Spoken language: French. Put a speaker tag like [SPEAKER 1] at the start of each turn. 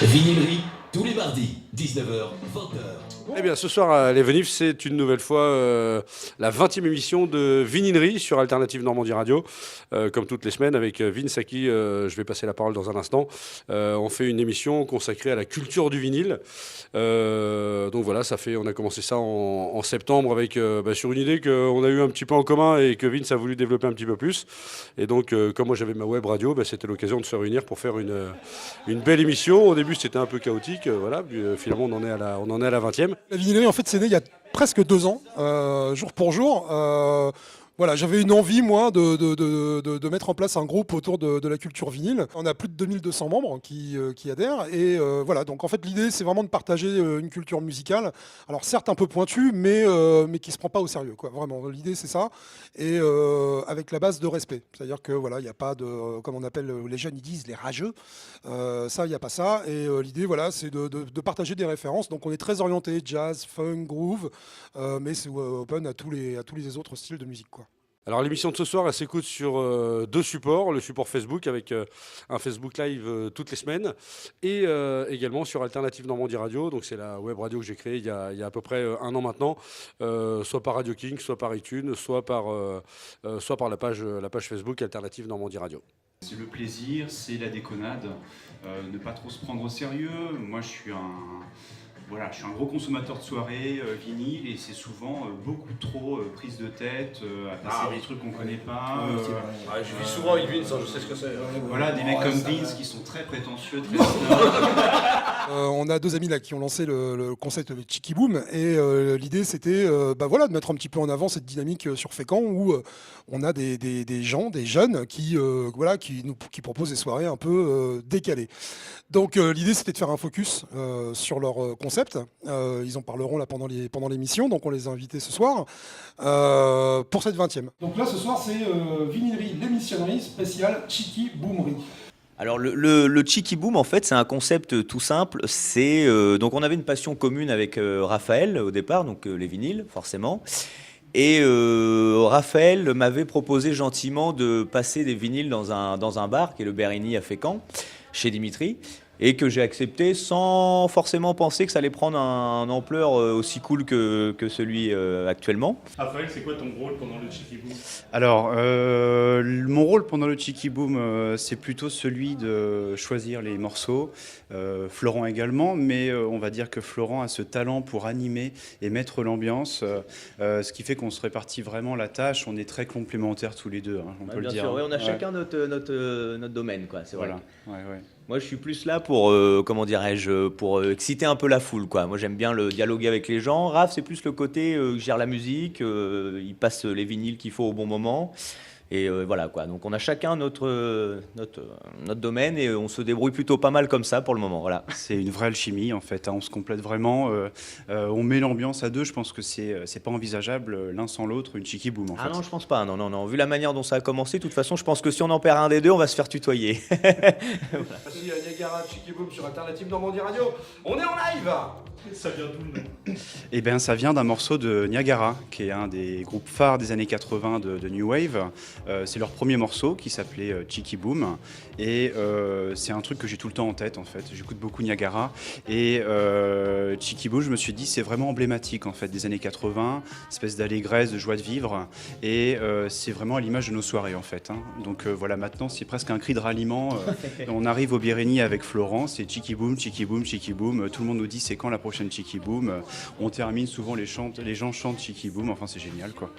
[SPEAKER 1] Vinylerie, tous les mardis, 19h, 20h.
[SPEAKER 2] Eh bien, ce soir à Les Venifs, c'est une nouvelle fois la 20e émission de Vinylerie sur Alternative Normandie Radio. Comme toutes les semaines, avec Vince à qui je vais passer la parole dans un instant. On fait une émission consacrée à la culture du vinyle. Donc voilà, on a commencé ça en septembre avec, sur une idée qu'on a eu un petit peu en commun et que Vince a voulu développer un petit peu plus. Et donc, comme moi j'avais ma web radio, c'était l'occasion de se réunir pour faire une belle émission. Au début, c'était un peu chaotique. Voilà, puis, finalement, on en est à la 20e.
[SPEAKER 3] La Vinylerie, en fait, c'est né il y a presque 2 ans, jour pour jour. Voilà, j'avais une envie, moi, de mettre en place un groupe autour de la culture vinyle. On a plus de 2200 membres qui adhèrent. Et voilà, donc en fait, l'idée, c'est vraiment de partager une culture musicale. Alors certes, un peu pointue, mais qui ne se prend pas au sérieux, quoi. Vraiment, l'idée, c'est ça. Et avec la base de respect. C'est-à-dire que voilà, il n'y a pas de, comme on appelle, les jeunes, ils disent, les rageux. Ça, il n'y a pas ça. Et l'idée, voilà, c'est de partager des références. Donc on est très orienté jazz, funk, groove, mais c'est open à tous les autres styles de musique, quoi.
[SPEAKER 2] Alors l'émission de ce soir, elle s'écoute sur 2 supports. Le support Facebook avec un Facebook Live toutes les semaines et également sur Alternative Normandie Radio. Donc c'est la web radio que j'ai créée il y a à peu près 1 an maintenant, soit par Radio King, soit par iTunes, soit par la page Facebook Alternative Normandie Radio.
[SPEAKER 4] C'est le plaisir, c'est la déconnade, ne pas trop se prendre au sérieux. Moi je suis un gros consommateur de soirées, vinyle, et c'est souvent beaucoup trop prise de tête, à passer des trucs qu'on connaît pas.
[SPEAKER 2] Je vis souvent avec Vince, je sais ce que c'est.
[SPEAKER 4] Voilà, des mecs comme Vince qui sont très prétentieux, très snob.
[SPEAKER 3] On a 2 amis là qui ont lancé le concept de Cheeky Boom, et l'idée c'était de mettre un petit peu en avant cette dynamique sur Fécamp où on a des gens, des jeunes qui proposent des soirées un peu décalées. Donc l'idée c'était de faire un focus sur leur concept. Ils en parleront là pendant l'émission, donc on les a invités ce soir pour cette 20e. Donc là ce soir c'est Vinylerie, l'émissionnerie spéciale Cheeky Boomerie.
[SPEAKER 5] Alors le Cheeky Boom, en fait, c'est un concept tout simple. Donc on avait une passion commune avec Raphaël au départ, donc les vinyles forcément. Et Raphaël m'avait proposé gentiment de passer des vinyles dans un bar qui est le Berigny à Fécamp, chez Dimitri, et que j'ai accepté sans forcément penser que ça allait prendre une ampleur aussi cool que celui actuellement.
[SPEAKER 6] Raphaël, c'est quoi ton rôle pendant le Cheeky Boom ?
[SPEAKER 4] Alors, mon rôle pendant le Cheeky Boom, c'est plutôt celui de choisir les morceaux. Florent également, mais on va dire que Florent a ce talent pour animer et mettre l'ambiance, ce qui fait qu'on se répartit vraiment la tâche. On est très complémentaires tous les deux, on peut le dire.
[SPEAKER 5] Bien sûr, oui, on a chacun notre domaine, quoi. C'est vrai.
[SPEAKER 4] Voilà. Ouais.
[SPEAKER 5] Moi, je suis plus là pour, pour exciter un peu la foule, quoi. Moi, j'aime bien le dialoguer avec les gens. Raph, c'est plus le côté gère la musique, il passe les vinyles qu'il faut au bon moment. Et voilà, quoi. Donc, on a chacun notre domaine et on se débrouille plutôt pas mal comme ça pour le moment. Voilà.
[SPEAKER 4] C'est une vraie alchimie, en fait. On se complète vraiment. On met l'ambiance à deux. Je pense que c'est pas envisageable l'un sans l'autre, une Cheeky Boom, en fait.
[SPEAKER 5] Ah non, je pense pas. Non. Vu la manière dont ça a commencé, de toute façon, je pense que si on en perd un des deux, on va se faire tutoyer.
[SPEAKER 2] Voici Niagara, Cheeky Boom sur Alternative Normandie Radio. On est en live.
[SPEAKER 6] Ça vient d'où le nom ?
[SPEAKER 4] Eh bien, ça vient d'un morceau de Niagara, qui est un des groupes phares des années 80 de New Wave. C'est leur premier morceau qui s'appelait Cheeky Boom. Et c'est un truc que j'ai tout le temps en tête, en fait. J'écoute beaucoup Niagara. Et Cheeky Boom, je me suis dit, c'est vraiment emblématique, en fait, des années 80. Espèce d'allégresse, de joie de vivre. Et c'est vraiment à l'image de nos soirées, en fait. Donc voilà, maintenant, c'est presque un cri de ralliement. On arrive au Berigny avec Florent, c'est Cheeky Boom, Cheeky Boom, Cheeky Boom. Tout le monde nous dit, c'est quand la prochaine Cheeky Boom. On termine souvent, les gens chantent Cheeky Boom. Enfin, c'est génial, quoi.